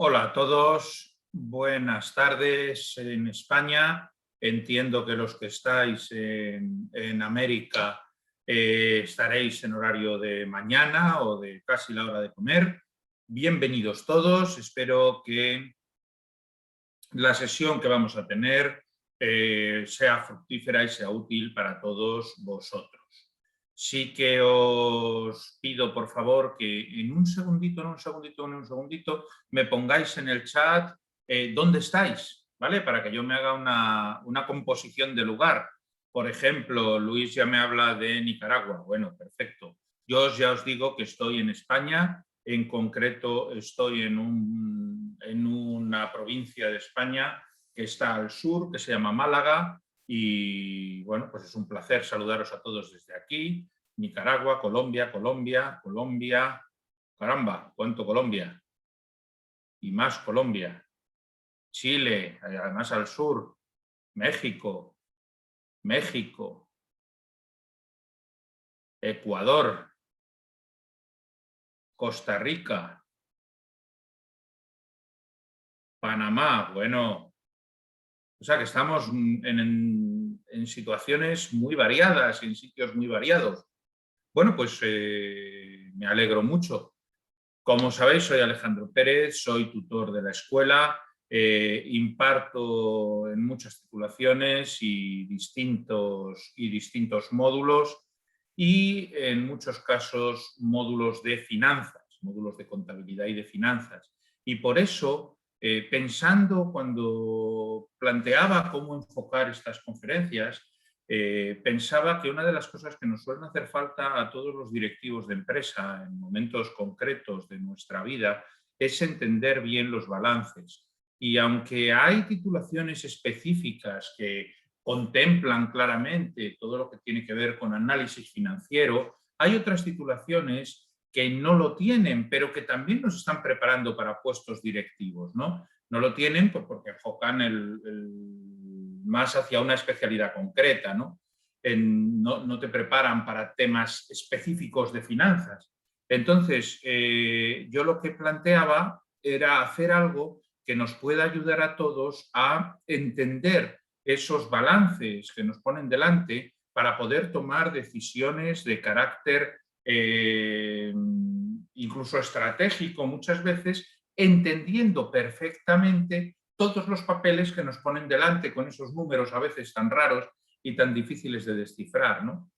Hola a todos, buenas tardes en España. Entiendo que los que estáis en América estaréis en horario de mañana o de casi la hora de comer. Bienvenidos todos, espero que la sesión que vamos a tener sea fructífera y sea útil para todos vosotros. Sí que os pido, por favor, que en un segundito, me pongáis en el chat dónde estáis, ¿vale? Para que yo me haga una composición de lugar. Por ejemplo, Luis ya me habla de Nicaragua. Bueno, perfecto. Yo ya os digo que estoy en España, en concreto estoy en una provincia de España que está al sur, que se llama Málaga, y bueno, pues es un placer saludaros a todos desde aquí. Nicaragua, Colombia, caramba, ¿cuánto Colombia? Y más Colombia. Chile, además al sur, México, Ecuador, Costa Rica, Panamá, bueno, o sea que estamos en situaciones muy variadas, en sitios muy variados. Bueno, pues me alegro mucho. Como sabéis, soy Alejandro Pérez, soy tutor de la escuela, imparto en muchas titulaciones y distintos módulos y en muchos casos módulos de finanzas, módulos de contabilidad y de finanzas. Y por eso, pensando cuando planteaba cómo enfocar estas conferencias, pensaba que una de las cosas que nos suelen hacer falta a todos los directivos de empresa en momentos concretos de nuestra vida es entender bien los balances. Y aunque hay titulaciones específicas que contemplan claramente todo lo que tiene que ver con análisis financiero, hay otras titulaciones que no lo tienen, pero que también nos están preparando para puestos directivos, ¿no? No lo tienen pues porque enfocan más hacia una especialidad concreta, ¿no? No te preparan para temas específicos de finanzas. Entonces, yo lo que planteaba era hacer algo que nos pueda ayudar a todos a entender esos balances que nos ponen delante para poder tomar decisiones de carácter incluso estratégico muchas veces, entendiendo perfectamente todos los papeles que nos ponen delante con esos números a veces tan raros y tan difíciles de descifrar, ¿no?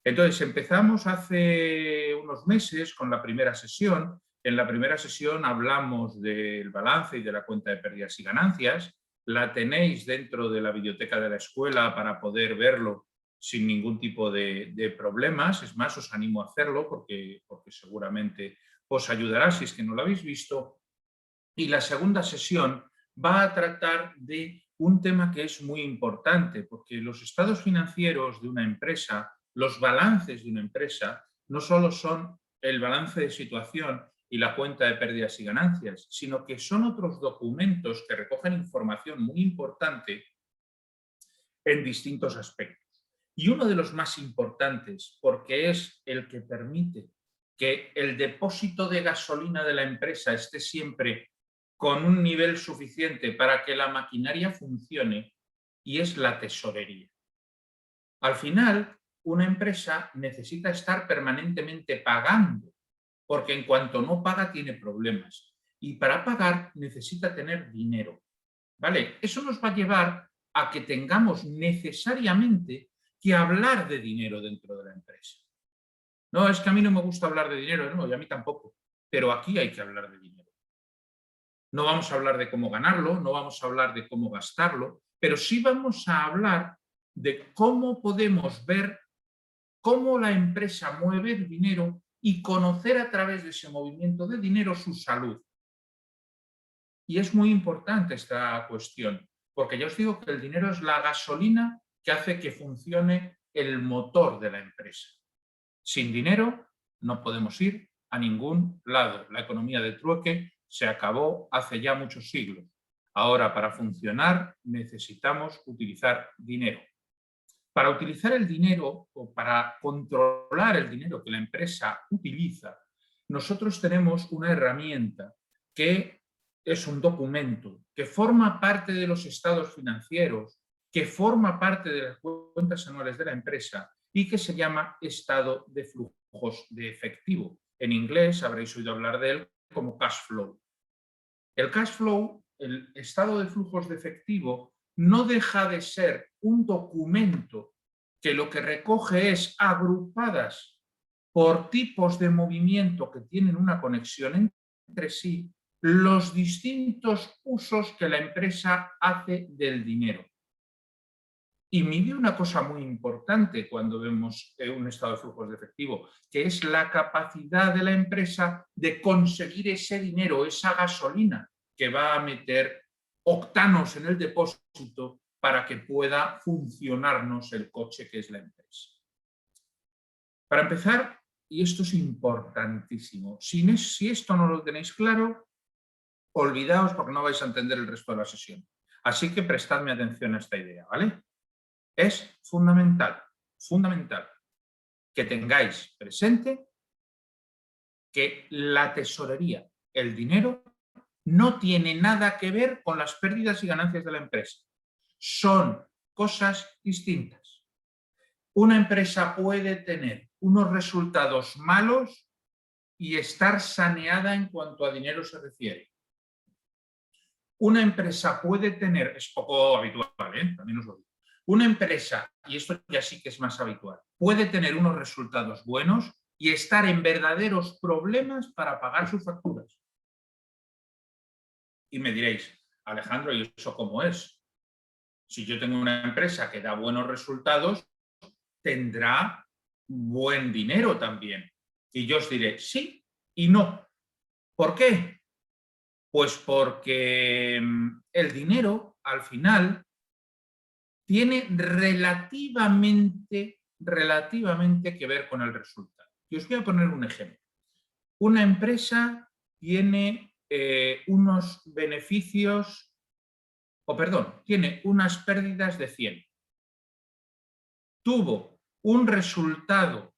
Entonces empezamos hace unos meses con la primera sesión. En la primera sesión hablamos del balance y de la cuenta de pérdidas y ganancias. La tenéis dentro de la biblioteca de la escuela para poder verlo sin ningún tipo de problemas. Es más, os animo a hacerlo porque seguramente os ayudará si es que no lo habéis visto. Y la segunda sesión va a tratar de un tema que es muy importante, porque los estados financieros de una empresa, los balances de una empresa, no solo son el balance de situación y la cuenta de pérdidas y ganancias, sino que son otros documentos que recogen información muy importante en distintos aspectos. Y uno de los más importantes, porque es el que permite que el depósito de gasolina de la empresa esté siempre con un nivel suficiente para que la maquinaria funcione, y es la tesorería. Al final, una empresa necesita estar permanentemente pagando, porque en cuanto no paga tiene problemas. Y para pagar necesita tener dinero. ¿Vale? Eso nos va a llevar a que tengamos necesariamente que hablar de dinero dentro de la empresa. No, es que a mí no me gusta hablar de dinero, no, y a mí tampoco, pero aquí hay que hablar de dinero. No vamos a hablar de cómo ganarlo, no vamos a hablar de cómo gastarlo, pero sí vamos a hablar de cómo podemos ver cómo la empresa mueve el dinero y conocer a través de ese movimiento de dinero su salud. Y es muy importante esta cuestión, porque ya os digo que el dinero es la gasolina que hace que funcione el motor de la empresa. Sin dinero no podemos ir a ningún lado. La economía de trueque se acabó hace ya muchos siglos. Ahora, para funcionar, necesitamos utilizar dinero. Para utilizar el dinero o para controlar el dinero que la empresa utiliza, nosotros tenemos una herramienta que es un documento que forma parte de los estados financieros, que forma parte de las cuentas anuales de la empresa y que se llama estado de flujos de efectivo. En inglés habréis oído hablar de él como cash flow. El cash flow, el estado de flujos de efectivo, no deja de ser un documento que lo que recoge es agrupadas por tipos de movimiento que tienen una conexión entre sí, los distintos usos que la empresa hace del dinero. Y mide una cosa muy importante cuando vemos un estado de flujos de efectivo, que es la capacidad de la empresa de conseguir ese dinero, esa gasolina que va a meter octanos en el depósito para que pueda funcionarnos el coche que es la empresa. Para empezar, y esto es importantísimo, si esto no lo tenéis claro, olvidaos porque no vais a entender el resto de la sesión. Así que prestadme atención a esta idea, ¿vale? Es fundamental, fundamental que tengáis presente que la tesorería, el dinero, no tiene nada que ver con las pérdidas y ganancias de la empresa. Son cosas distintas. Una empresa puede tener unos resultados malos y estar saneada en cuanto a dinero se refiere. Una empresa puede tener, es poco habitual, también os lo digo, una empresa, y esto ya sí que es más habitual, puede tener unos resultados buenos y estar en verdaderos problemas para pagar sus facturas. Y me diréis, Alejandro, ¿y eso cómo es? Si yo tengo una empresa que da buenos resultados, tendrá buen dinero también. Y yo os diré, sí y no. ¿Por qué? Pues porque el dinero, al final, tiene relativamente que ver con el resultado. Y os voy a poner un ejemplo. Una empresa tiene unos beneficios, tiene unas pérdidas de 100. Tuvo un resultado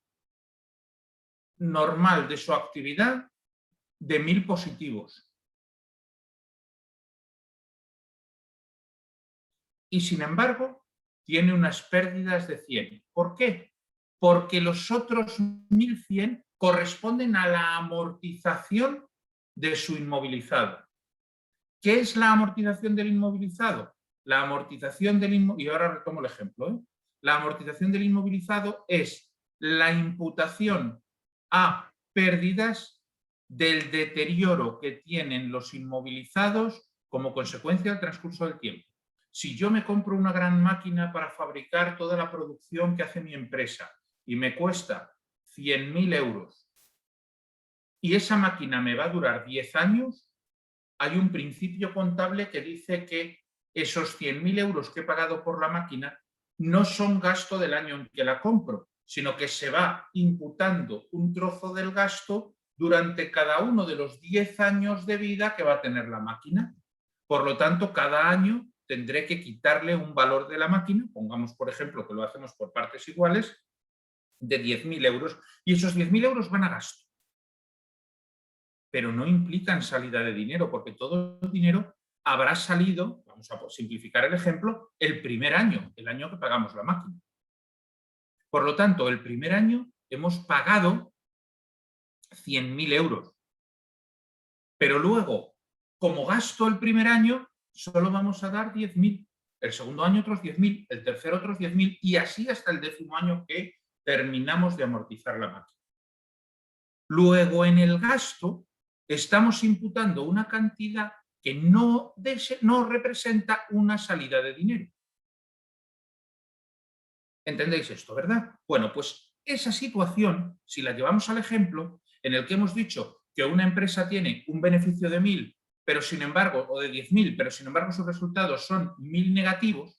normal de su actividad de 1000 positivos. Y sin embargo, tiene unas pérdidas de 100. ¿Por qué? Porque los otros 1100 corresponden a la amortización de su inmovilizado. ¿Qué es la amortización del inmovilizado? La amortización del inmovilizado, y ahora retomo el ejemplo, la amortización del inmovilizado es la imputación a pérdidas del deterioro que tienen los inmovilizados como consecuencia del transcurso del tiempo. Si yo me compro una gran máquina para fabricar toda la producción que hace mi empresa y me cuesta 100.000 euros y esa máquina me va a durar 10 años, hay un principio contable que dice que esos 100.000 euros que he pagado por la máquina no son gasto del año en que la compro, sino que se va imputando un trozo del gasto durante cada uno de los 10 años de vida que va a tener la máquina. Por lo tanto, cada año tendré que quitarle un valor de la máquina, pongamos por ejemplo que lo hacemos por partes iguales, de 10.000 euros, y esos 10.000 euros van a gasto. Pero no implican salida de dinero, porque todo el dinero habrá salido, vamos a simplificar el ejemplo, el primer año, el año que pagamos la máquina. Por lo tanto, el primer año hemos pagado 100.000 euros. Pero luego, como gasto el primer año, solo vamos a dar 10.000. El segundo año otros 10.000, el tercero otros 10.000 y así hasta el 10º año que terminamos de amortizar la máquina. Luego, en el gasto, estamos imputando una cantidad que no representa una salida de dinero. ¿Entendéis esto, verdad? Bueno, pues esa situación, si la llevamos al ejemplo en el que hemos dicho que una empresa tiene un beneficio de 1.000, pero sin embargo, o de 10.000, pero sin embargo sus resultados son 1.000 negativos,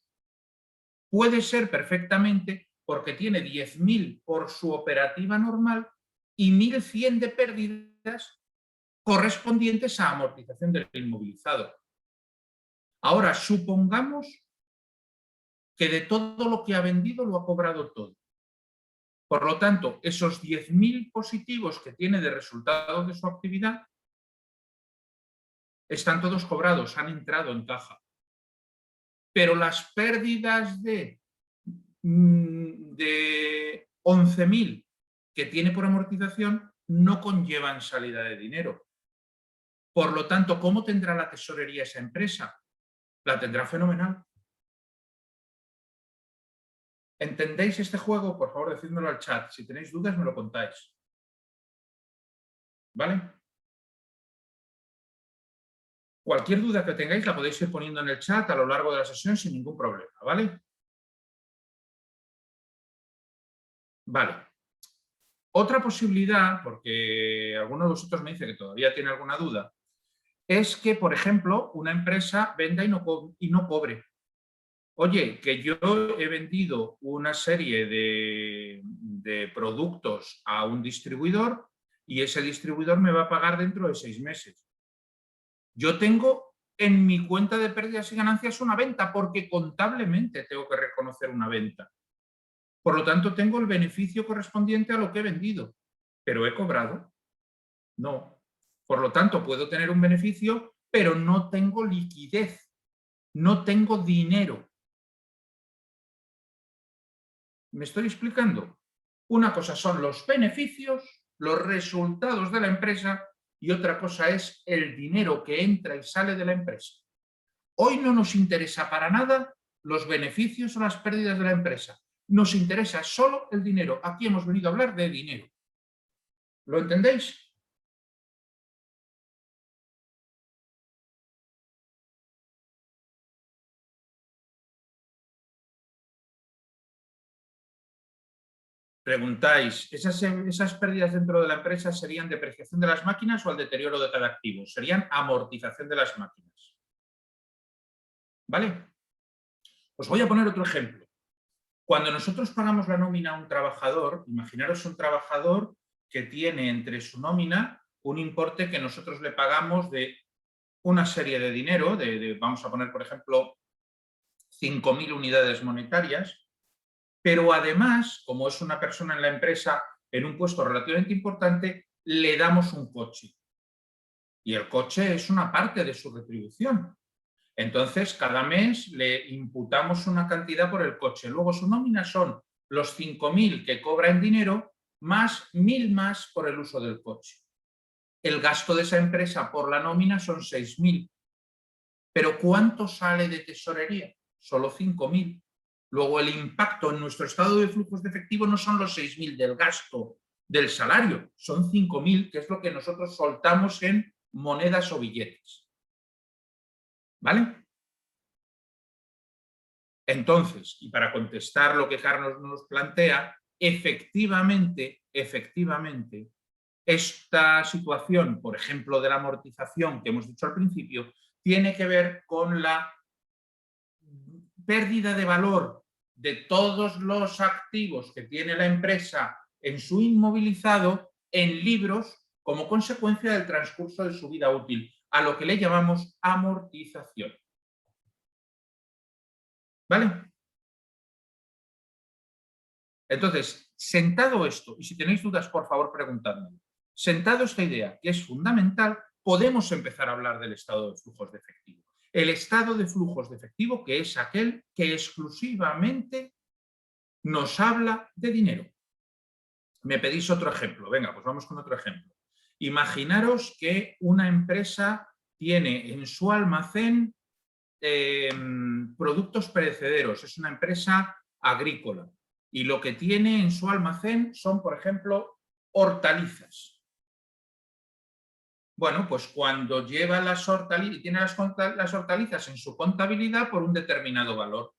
puede ser perfectamente porque tiene 10.000 por su operativa normal y 1.100 de pérdidas correspondientes a amortización del inmovilizado. Ahora, supongamos que de todo lo que ha vendido lo ha cobrado todo. Por lo tanto, esos 10.000 positivos que tiene de resultados de su actividad están todos cobrados, han entrado en caja. Pero las pérdidas de 11.000 que tiene por amortización no conllevan salida de dinero. Por lo tanto, ¿cómo tendrá la tesorería esa empresa? La tendrá fenomenal. ¿Entendéis este juego? Por favor, decídmelo al chat. Si tenéis dudas, me lo contáis. ¿Vale? Cualquier duda que tengáis la podéis ir poniendo en el chat a lo largo de la sesión sin ningún problema, ¿vale? Vale. Otra posibilidad, porque alguno de vosotros me dice que todavía tiene alguna duda, es que, por ejemplo, una empresa venda y no cobre. Oye, que yo he vendido una serie de productos a un distribuidor y ese distribuidor me va a pagar dentro de 6 meses. Yo tengo en mi cuenta de pérdidas y ganancias una venta porque contablemente tengo que reconocer una venta. Por lo tanto, tengo el beneficio correspondiente a lo que he vendido. ¿Pero he cobrado? No. Por lo tanto, puedo tener un beneficio, pero no tengo liquidez, no tengo dinero. ¿Me estoy explicando? Una cosa son los beneficios, los resultados de la empresa y otra cosa es el dinero que entra y sale de la empresa. Hoy no nos interesa para nada los beneficios o las pérdidas de la empresa. Nos interesa solo el dinero. Aquí hemos venido a hablar de dinero. ¿Lo entendéis? Preguntáis, ¿esas pérdidas dentro de la empresa serían depreciación de las máquinas o el deterioro de cada activo? Serían amortización de las máquinas. ¿Vale? Os voy a poner otro ejemplo. Cuando nosotros pagamos la nómina a un trabajador, imaginaros un trabajador que tiene entre su nómina un importe que nosotros le pagamos de una serie de dinero, vamos a poner, por ejemplo, 5.000 unidades monetarias, pero además, como es una persona en la empresa en un puesto relativamente importante, le damos un coche. Y el coche es una parte de su retribución. Entonces, cada mes le imputamos una cantidad por el coche. Luego su nómina son los 5.000 que cobra en dinero más 1.000 más por el uso del coche. El gasto de esa empresa por la nómina son 6.000. ¿Pero cuánto sale de tesorería? Solo 5.000. Luego el impacto en nuestro estado de flujos de efectivo no son los 6.000 del gasto del salario, son 5.000, que es lo que nosotros soltamos en monedas o billetes. ¿Vale? Entonces, y para contestar lo que Carlos nos plantea, efectivamente, esta situación, por ejemplo, de la amortización que hemos dicho al principio, tiene que ver con la pérdida de valor de todos los activos que tiene la empresa en su inmovilizado en libros como consecuencia del transcurso de su vida útil, a lo que le llamamos amortización. ¿Vale? Entonces, sentado esto, y si tenéis dudas, por favor, preguntadme. Sentado esta idea, que es fundamental, podemos empezar a hablar del estado de flujos de efectivo. El estado de flujos de efectivo, que es aquel que exclusivamente nos habla de dinero. Me pedís otro ejemplo. Venga, pues vamos con otro ejemplo. Imaginaros que una empresa tiene en su almacén productos perecederos. Es una empresa agrícola. Y lo que tiene en su almacén son, por ejemplo, hortalizas. Bueno, pues cuando lleva las hortalizas, tiene las hortalizas en su contabilidad por un determinado valor.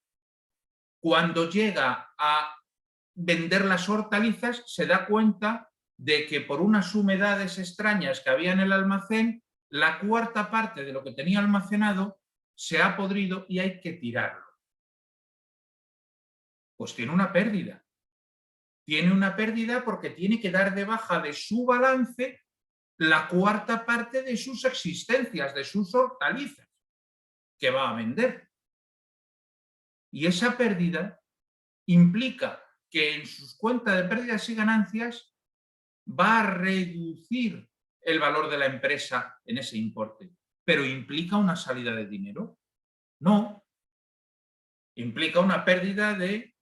Cuando llega a vender las hortalizas, se da cuenta de que por unas humedades extrañas que había en el almacén, la cuarta parte de lo que tenía almacenado se ha podrido y hay que tirarlo. Pues tiene una pérdida. Tiene una pérdida porque tiene que dar de baja de su balance la cuarta parte de sus existencias, de sus hortalizas que va a vender. Y esa pérdida implica que en sus cuentas de pérdidas y ganancias va a reducir el valor de la empresa en ese importe. ¿Pero implica una salida de dinero? No. Implica una pérdida de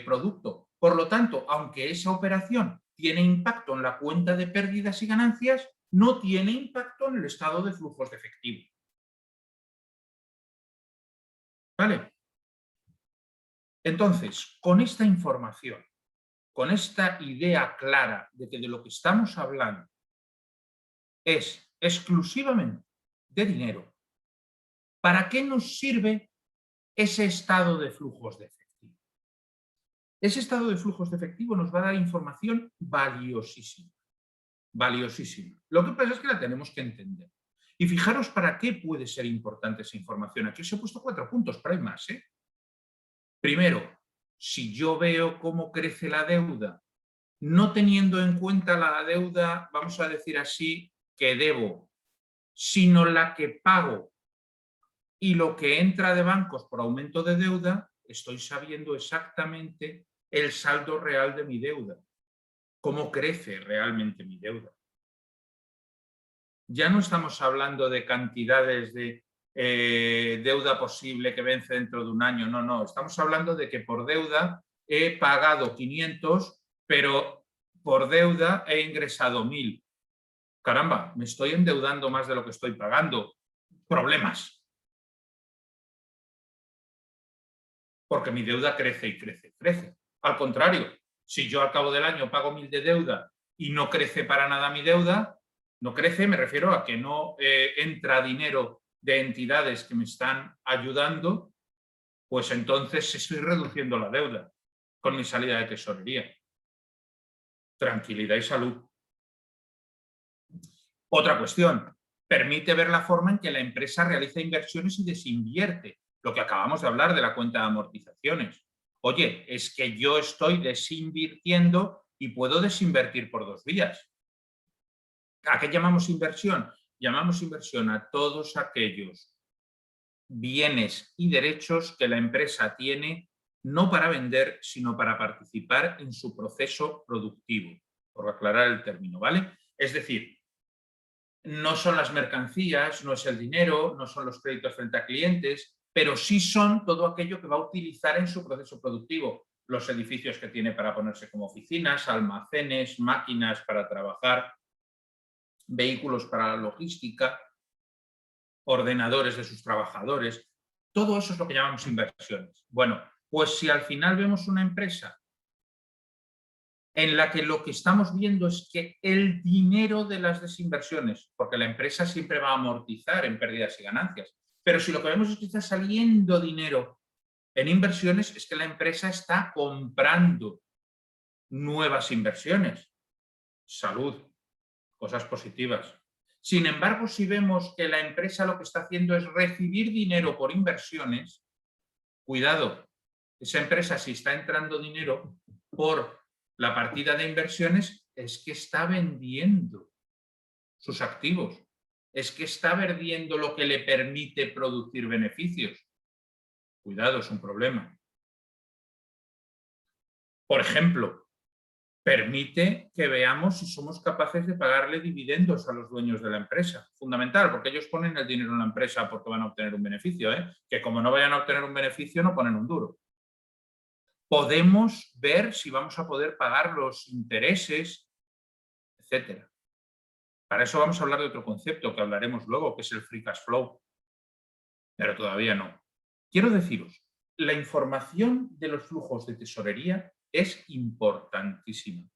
producto. Por lo tanto, aunque esa operación tiene impacto en la cuenta de pérdidas y ganancias, no tiene impacto en el estado de flujos de efectivo. ¿Vale? Entonces, con esta información, con esta idea clara de que de lo que estamos hablando es exclusivamente de dinero, ¿para qué nos sirve ese estado de flujos de efectivo? Ese estado de flujos de efectivo nos va a dar información valiosísima. Valiosísima. Lo que pasa es que la tenemos que entender. Y fijaros para qué puede ser importante esa información. Aquí os he puesto 4 puntos, pero hay más. Primero, si yo veo cómo crece la deuda, no teniendo en cuenta la deuda, vamos a decir así, que debo, sino la que pago y lo que entra de bancos por aumento de deuda, estoy sabiendo exactamente el saldo real de mi deuda, cómo crece realmente mi deuda. Ya no estamos hablando de cantidades de deuda posible que vence dentro de un año, no, estamos hablando de que por deuda he pagado 500, pero por deuda he ingresado 1000. Caramba, me estoy endeudando más de lo que estoy pagando. Problemas. Porque mi deuda crece y crece, crece. Al contrario, si yo al cabo del año pago 1000 de deuda y no crece para nada mi deuda, no crece, me refiero a que no entra dinero de entidades que me están ayudando, pues entonces estoy reduciendo la deuda con mi salida de tesorería. Tranquilidad y salud. Otra cuestión, permite ver la forma en que la empresa realiza inversiones y desinvierte, lo que acabamos de hablar de la cuenta de amortizaciones. Oye, es que yo estoy desinvirtiendo y puedo desinvertir por 2 vías. ¿A qué llamamos inversión? Llamamos inversión a todos aquellos bienes y derechos que la empresa tiene no para vender, sino para participar en su proceso productivo, por aclarar el término, ¿vale? Es decir, no son las mercancías, no es el dinero, no son los créditos frente a clientes, pero sí son todo aquello que va a utilizar en su proceso productivo. Los edificios que tiene para ponerse como oficinas, almacenes, máquinas para trabajar, vehículos para la logística, ordenadores de sus trabajadores. Todo eso es lo que llamamos inversiones. Bueno, pues si al final vemos una empresa en la que lo que estamos viendo es que el dinero de las desinversiones, porque la empresa siempre va a amortizar en pérdidas y ganancias, pero si lo que vemos es que está saliendo dinero en inversiones, es que la empresa está comprando nuevas inversiones. Salud, cosas positivas. Sin embargo, si vemos que la empresa lo que está haciendo es recibir dinero por inversiones, cuidado, esa empresa si está entrando dinero por la partida de inversiones es que está vendiendo sus activos, es que está vendiendo lo que le permite producir beneficios. Cuidado, es un problema. Por ejemplo, permite que veamos si somos capaces de pagarle dividendos a los dueños de la empresa. Fundamental, porque ellos ponen el dinero en la empresa porque van a obtener un beneficio, que como no vayan a obtener un beneficio no ponen un duro. Podemos ver si vamos a poder pagar los intereses, etcétera. Para eso vamos a hablar de otro concepto que hablaremos luego, que es el free cash flow, pero todavía no. Quiero deciros, la información de los flujos de tesorería es importantísima.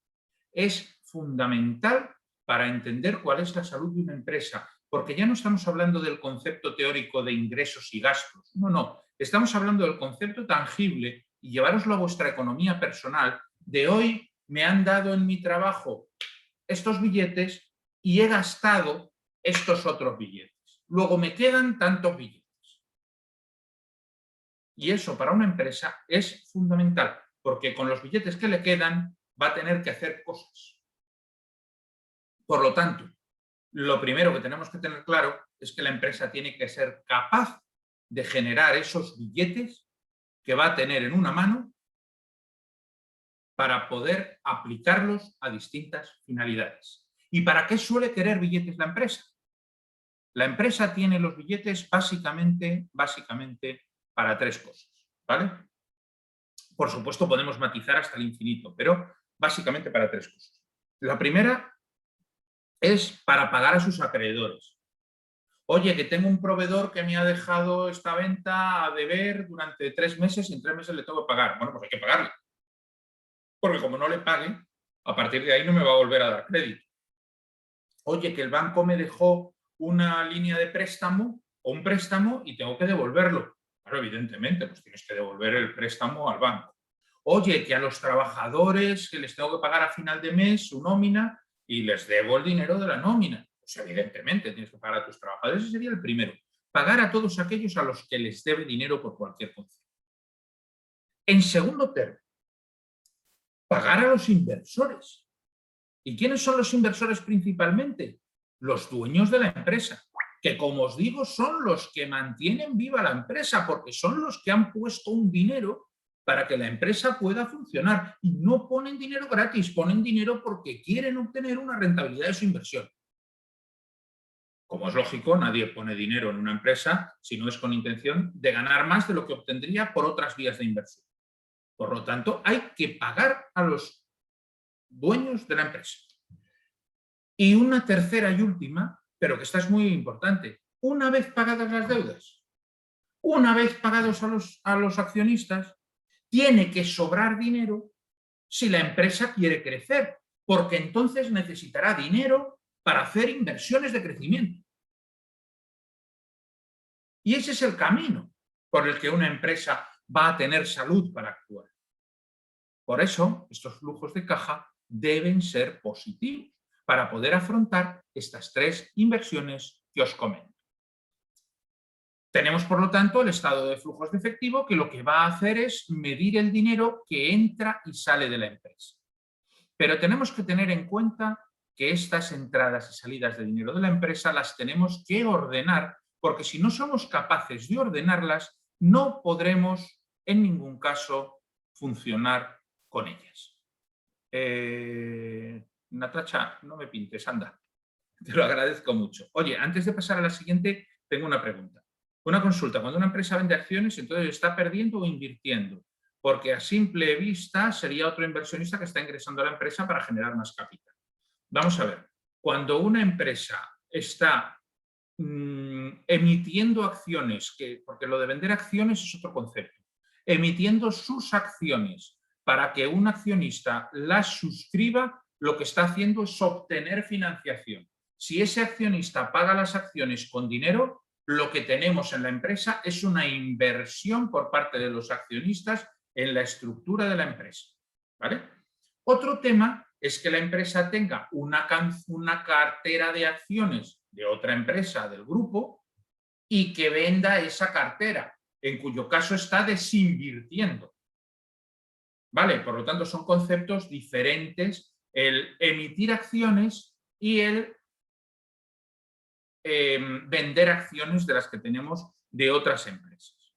Es fundamental para entender cuál es la salud de una empresa, porque ya no estamos hablando del concepto teórico de ingresos y gastos, no, estamos hablando del concepto tangible y llevároslo a vuestra economía personal de hoy me han dado en mi trabajo estos billetes y he gastado estos otros billetes. Luego me quedan tantos billetes. Y eso para una empresa es fundamental, porque con los billetes que le quedan va a tener que hacer cosas. Por lo tanto, lo primero que tenemos que tener claro es que la empresa tiene que ser capaz de generar esos billetes que va a tener en una mano para poder aplicarlos a distintas finalidades. ¿Y para qué suele querer billetes la empresa? La empresa tiene los billetes básicamente para tres cosas, ¿vale? Por supuesto, podemos matizar hasta el infinito, pero básicamente para tres cosas. La primera es para pagar a sus acreedores. Oye, que tengo un proveedor que me ha dejado esta venta a deber durante 3 meses y en 3 meses le tengo que pagar. Bueno, pues hay que pagarle. Porque como no le pague, a partir de ahí no me va a volver a dar crédito. Oye, que el banco me dejó una línea de préstamo o un préstamo y tengo que devolverlo. Claro, evidentemente, pues tienes que devolver el préstamo al banco. Oye, que a los trabajadores que les tengo que pagar a final de mes su nómina y les debo el dinero de la nómina. Pues evidentemente tienes que pagar a tus trabajadores. Ese sería el primero. Pagar a todos aquellos a los que les debe dinero por cualquier concepto. En segundo término, pagar a los inversores. ¿Y quiénes son los inversores principalmente? Los dueños de la empresa, que como os digo son los que mantienen viva la empresa porque son los que han puesto un dinero para que la empresa pueda funcionar y no ponen dinero gratis, ponen dinero porque quieren obtener una rentabilidad de su inversión. Como es lógico, nadie pone dinero en una empresa si no es con intención de ganar más de lo que obtendría por otras vías de inversión. Por lo tanto, hay que pagar a los dueños de la empresa. Y una tercera y última, pero que esta es muy importante, una vez pagadas las deudas, una vez pagados a los accionistas, tiene que sobrar dinero si la empresa quiere crecer, porque entonces necesitará dinero para hacer inversiones de crecimiento. Y ese es el camino por el que una empresa va a tener salud para actuar. Por eso, estos flujos de caja deben ser positivos para poder afrontar estas tres inversiones que os comento. Tenemos, por lo tanto, el estado de flujos de efectivo que lo que va a hacer es medir el dinero que entra y sale de la empresa. Pero tenemos que tener en cuenta que estas entradas y salidas de dinero de la empresa las tenemos que ordenar, porque si no somos capaces de ordenarlas, no podremos en ningún caso funcionar con ellas. Natacha, no me pintes, anda. Te lo agradezco mucho. Oye, antes de pasar a la siguiente, tengo una pregunta. Una consulta. Cuando una empresa vende acciones, entonces está perdiendo o invirtiendo, porque a simple vista sería otro inversionista que está ingresando a la empresa para generar más capital. Vamos a ver. Cuando una empresa está emitiendo acciones, porque lo de vender acciones es otro concepto, emitiendo sus acciones para que un accionista las suscriba, lo que está haciendo es obtener financiación. Si ese accionista paga las acciones con dinero, lo que tenemos en la empresa es una inversión por parte de los accionistas en la estructura de la empresa. ¿Vale? Otro tema es que la empresa tenga una cartera de acciones de otra empresa del grupo y que venda esa cartera, en cuyo caso está desinvirtiendo. ¿Vale? Por lo tanto, son conceptos diferentes el emitir acciones y el vender acciones de las que tenemos de otras empresas.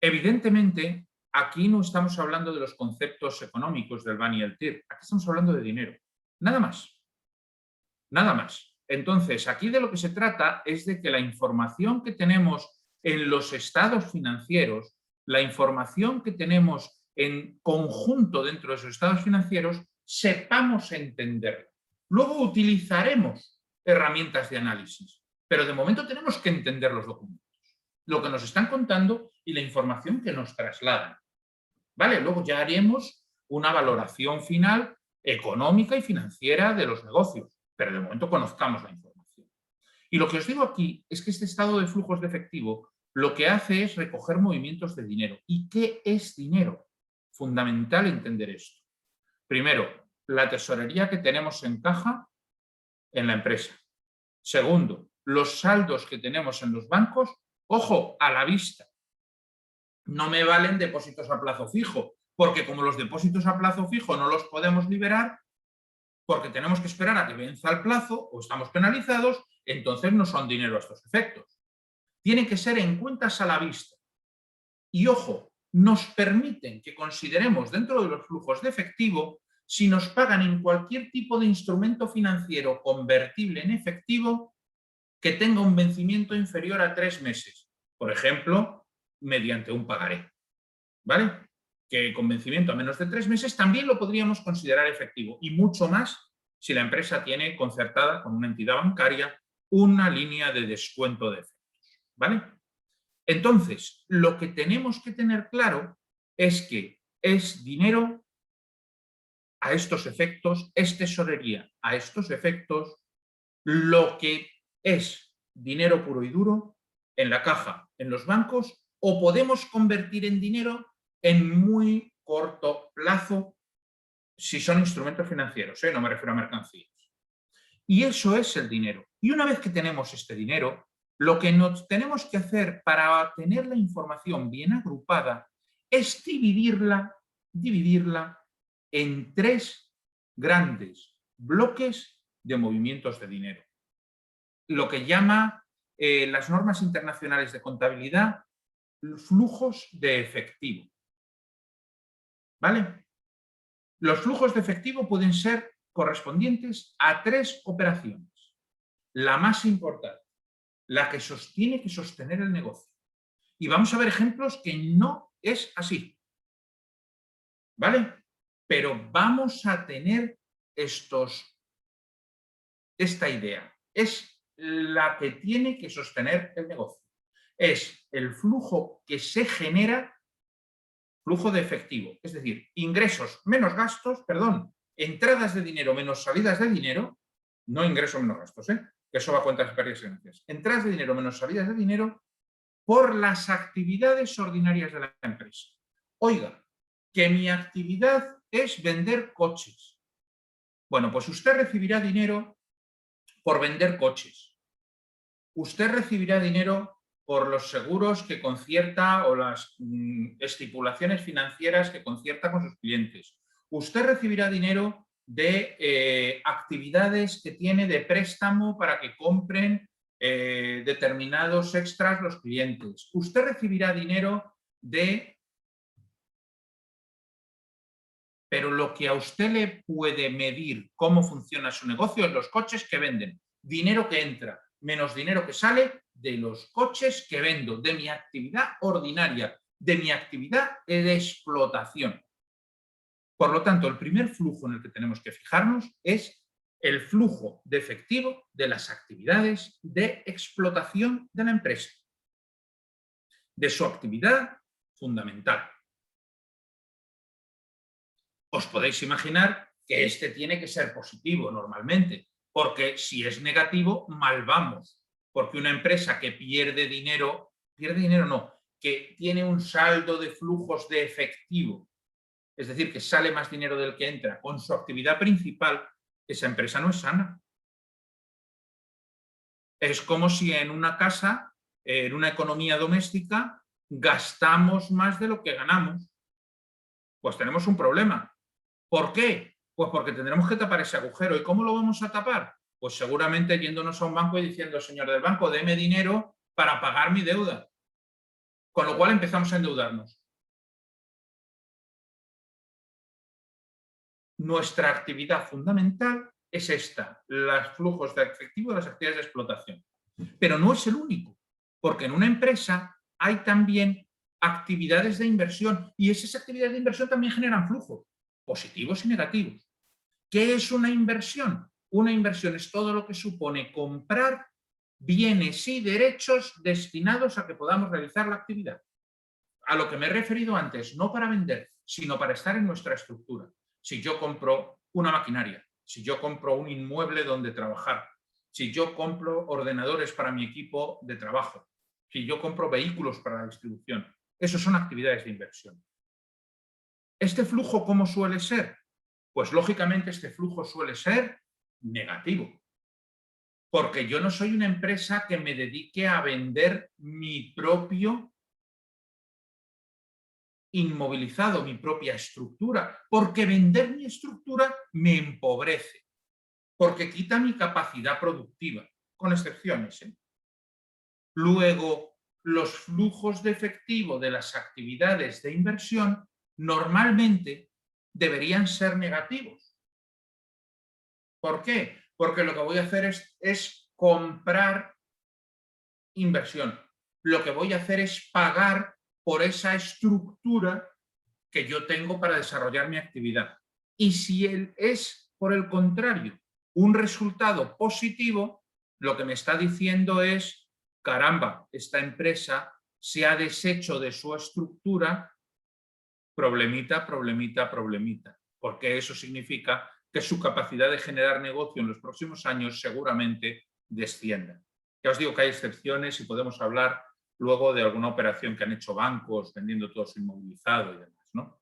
Evidentemente, aquí no estamos hablando de los conceptos económicos del BAN y el TIR, aquí estamos hablando de dinero, nada más, nada más. Entonces, aquí de lo que se trata es de que la información que tenemos en los estados financieros, la información que tenemos en conjunto dentro de esos estados financieros, sepamos entenderla. Luego utilizaremos herramientas de análisis, pero de momento tenemos que entender los documentos, lo que nos están contando y la información que nos trasladan. ¿Vale? Luego ya haremos una valoración final económica y financiera de los negocios, pero de momento conozcamos la información. Y lo que os digo aquí es que este estado de flujos de efectivo lo que hace es recoger movimientos de dinero. ¿Y qué es dinero? Fundamental entender esto. Primero, la tesorería que tenemos en caja en la empresa. Segundo, los saldos que tenemos en los bancos, ojo, a la vista. No me valen depósitos a plazo fijo, porque como los depósitos a plazo fijo no los podemos liberar, porque tenemos que esperar a que venza el plazo o estamos penalizados, entonces no son dinero a estos efectos. Tienen que ser en cuentas a la vista. Y ojo, nos permiten que consideremos dentro de los flujos de efectivo si nos pagan en cualquier tipo de instrumento financiero convertible en efectivo que tenga un vencimiento inferior a 3 meses. Por ejemplo, mediante un pagaré. ¿Vale? Que con vencimiento a menos de 3 meses también lo podríamos considerar efectivo, y mucho más si la empresa tiene concertada con una entidad bancaria una línea de descuento de efectos. ¿Vale? Entonces, lo que tenemos que tener claro es que es dinero a estos efectos, es tesorería a estos efectos, lo que es dinero puro y duro en la caja, en los bancos, o podemos convertir en dinero en muy corto plazo si son instrumentos financieros, no me refiero a mercancías. Y eso es el dinero. Y una vez que tenemos este dinero, lo que nos tenemos que hacer para tener la información bien agrupada es dividirla en 3 grandes bloques de movimientos de dinero. Lo que llama las normas internacionales de contabilidad flujos de efectivo. ¿Vale? Los flujos de efectivo pueden ser correspondientes a 3 operaciones. La más importante, la que tiene que sostener el negocio. Y vamos a ver ejemplos que no es así. ¿Vale? Pero vamos a tener esta idea. Es la que tiene que sostener el negocio. Es el flujo que se genera, flujo de efectivo, es decir, ingresos menos gastos, perdón, entradas de dinero menos salidas de dinero, no ingresos menos gastos, que eso va a cuentas de pérdidas y ganancias. Entradas de dinero menos salidas de dinero por las actividades ordinarias de la empresa. Oiga, que mi actividad es vender coches. Bueno, pues usted recibirá dinero por vender coches. Usted recibirá dinero por los seguros que concierta o las estipulaciones financieras que concierta con sus clientes. Usted recibirá dinero de actividades que tiene de préstamo para que compren determinados extras los clientes. Usted recibirá dinero de... Pero lo que a usted le puede medir cómo funciona su negocio es los coches que venden, dinero que entra, menos dinero que sale de los coches que vendo, de mi actividad ordinaria, de mi actividad de explotación. Por lo tanto, el primer flujo en el que tenemos que fijarnos es el flujo de efectivo de las actividades de explotación de la empresa, de su actividad fundamental. Os podéis imaginar que este tiene que ser positivo normalmente, porque si es negativo, mal vamos. Porque una empresa que pierde dinero no, que tiene un saldo de flujos de efectivo, es decir, que sale más dinero del que entra con su actividad principal, esa empresa no es sana. Es como si en una casa, en una economía doméstica, gastamos más de lo que ganamos. Pues tenemos un problema. ¿Por qué? Pues porque tendremos que tapar ese agujero. ¿Y cómo lo vamos a tapar? Pues seguramente yéndonos a un banco y diciendo, señor del banco, deme dinero para pagar mi deuda. Con lo cual empezamos a endeudarnos. Nuestra actividad fundamental es esta, los flujos de efectivo de las actividades de explotación. Pero no es el único, porque en una empresa hay también actividades de inversión y esas actividades de inversión también generan flujos, positivos y negativos. ¿Qué es una inversión? Una inversión es todo lo que supone comprar bienes y derechos destinados a que podamos realizar la actividad. A lo que me he referido antes, no para vender, sino para estar en nuestra estructura. Si yo compro una maquinaria, si yo compro un inmueble donde trabajar, si yo compro ordenadores para mi equipo de trabajo, si yo compro vehículos para la distribución, eso son actividades de inversión. ¿Este flujo cómo suele ser? Pues lógicamente este flujo suele ser negativo, porque yo no soy una empresa que me dedique a vender mi propio inmovilizado, mi propia estructura, porque vender mi estructura me empobrece, porque quita mi capacidad productiva, con excepciones. Luego, los flujos de efectivo de las actividades de inversión normalmente deberían ser negativos. ¿Por qué? Porque lo que voy a hacer es comprar inversión. Lo que voy a hacer es pagar por esa estructura que yo tengo para desarrollar mi actividad. Y si es, por el contrario, un resultado positivo, lo que me está diciendo es, caramba, esta empresa se ha deshecho de su estructura, problemita, problemita, problemita, porque eso significa que su capacidad de generar negocio en los próximos años seguramente descienda. Ya os digo que hay excepciones y podemos hablar luego de alguna operación que han hecho bancos vendiendo todo su inmovilizado y demás, ¿no?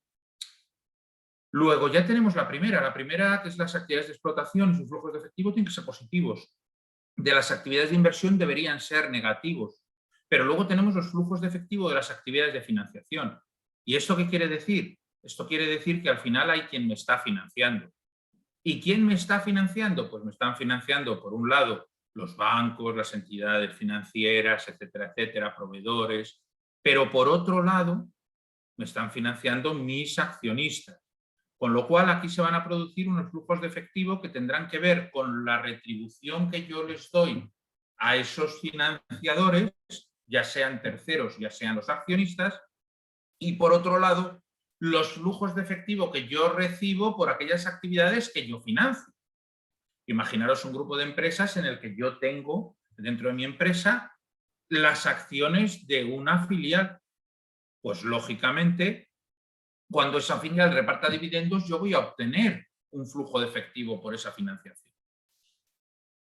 Luego ya tenemos la primera que es las actividades de explotación y sus flujos de efectivo tienen que ser positivos. De las actividades de inversión deberían ser negativos, pero luego tenemos los flujos de efectivo de las actividades de financiación. ¿Y esto qué quiere decir? Esto quiere decir que al final hay quien me está financiando. ¿Y quién me está financiando? Pues me están financiando, por un lado, los bancos, las entidades financieras, etcétera, etcétera, proveedores, pero por otro lado, me están financiando mis accionistas. Con lo cual, aquí se van a producir unos flujos de efectivo que tendrán que ver con la retribución que yo les doy a esos financiadores, ya sean terceros, ya sean los accionistas, y por otro lado, los flujos de efectivo que yo recibo por aquellas actividades que yo financio. Imaginaros un grupo de empresas en el que yo tengo dentro de mi empresa las acciones de una filial. Pues lógicamente, cuando esa filial reparta dividendos, yo voy a obtener un flujo de efectivo por esa financiación.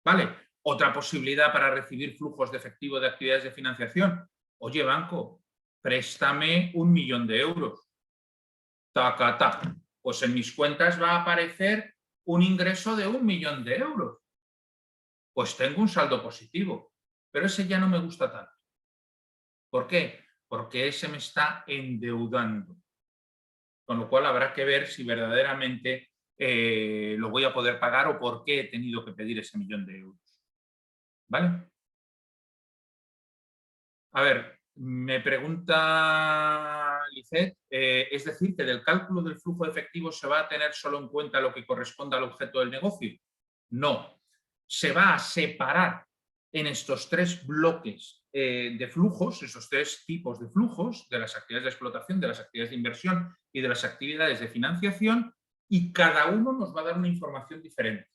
¿Vale? Otra posibilidad para recibir flujos de efectivo de actividades de financiación. Oye, banco, préstame 1 millón de euros. Taca, taca. Pues en mis cuentas va a aparecer un ingreso de 1 millón de euros. Pues tengo un saldo positivo, pero ese ya no me gusta tanto. ¿Por qué? Porque ese me está endeudando. Con lo cual habrá que ver si verdaderamente lo voy a poder pagar o por qué he tenido que pedir ese 1 millón de euros. ¿Vale? A ver, me pregunta Lisette, ¿es decir, que del cálculo del flujo de efectivo se va a tener solo en cuenta lo que corresponda al objeto del negocio? No, se va a separar en estos 3 bloques de flujos, esos 3 tipos de flujos, de las actividades de explotación, de las actividades de inversión y de las actividades de financiación, y cada uno nos va a dar una información diferente.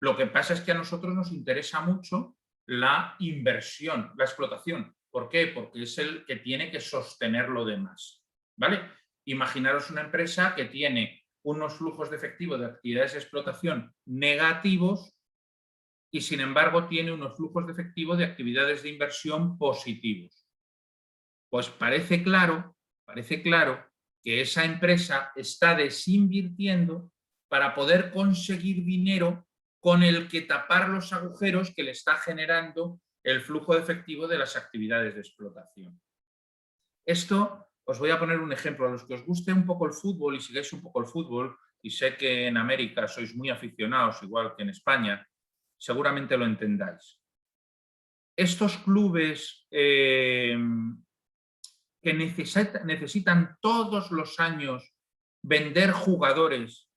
Lo que pasa es que a nosotros nos interesa mucho la inversión, la explotación. ¿Por qué? Porque es el que tiene que sostener lo demás. ¿Vale? Imaginaros una empresa que tiene unos flujos de efectivo de actividades de explotación negativos y sin embargo tiene unos flujos de efectivo de actividades de inversión positivos. Pues parece claro que esa empresa está desinvirtiendo para poder conseguir dinero con el que tapar los agujeros que le está generando el flujo de efectivo de las actividades de explotación. Esto, os voy a poner un ejemplo. A los que os guste un poco el fútbol y sigáis un poco el fútbol, y sé que en América sois muy aficionados, igual que en España, seguramente lo entendáis. Estos clubes que necesitan todos los años vender jugadores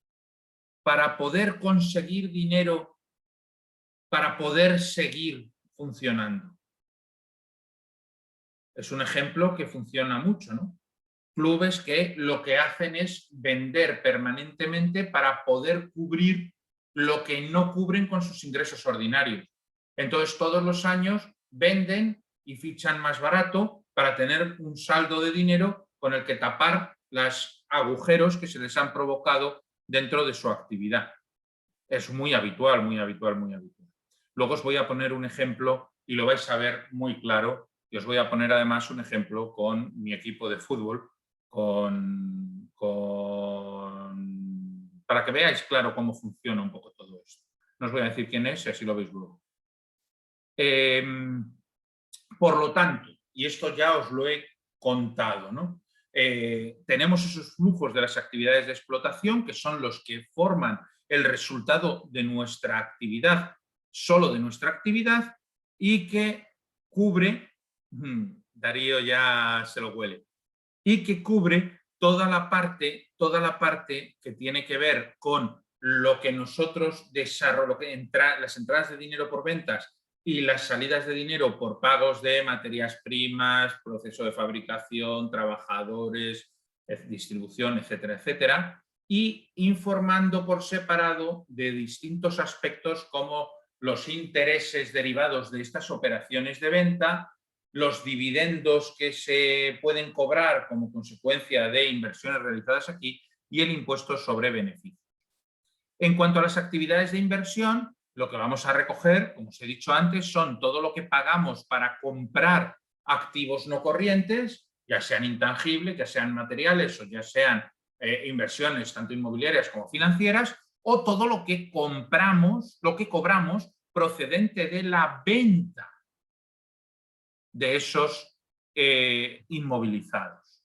para poder conseguir dinero, para poder seguir funcionando. Es un ejemplo que funciona mucho, ¿no? Clubes que lo que hacen es vender permanentemente para poder cubrir lo que no cubren con sus ingresos ordinarios. Entonces, todos los años venden y fichan más barato para tener un saldo de dinero con el que tapar los agujeros que se les han provocado dentro de su actividad. Es muy habitual, muy habitual, muy habitual. Luego os voy a poner un ejemplo y lo vais a ver muy claro. Y os voy a poner además un ejemplo con mi equipo de fútbol, para que veáis claro cómo funciona un poco todo esto. No os voy a decir quién es y así lo veis luego. Por lo tanto, y esto ya os lo he contado, ¿no? Tenemos esos flujos de las actividades de explotación que son los que forman el resultado de nuestra actividad, solo de nuestra actividad, y que cubre, Darío ya se lo huele, y que cubre toda la parte que tiene que ver con lo que nosotros las entradas de dinero por ventas y las salidas de dinero por pagos de materias primas, proceso de fabricación, trabajadores, distribución, etcétera, etcétera, y informando por separado de distintos aspectos como los intereses derivados de estas operaciones de venta, los dividendos que se pueden cobrar como consecuencia de inversiones realizadas aquí y el impuesto sobre beneficios. En cuanto a las actividades de inversión, lo que vamos a recoger, como os he dicho antes, son todo lo que pagamos para comprar activos no corrientes, ya sean intangibles, ya sean materiales o ya sean inversiones tanto inmobiliarias como financieras, o todo lo que compramos, lo que cobramos procedente de la venta de esos inmovilizados.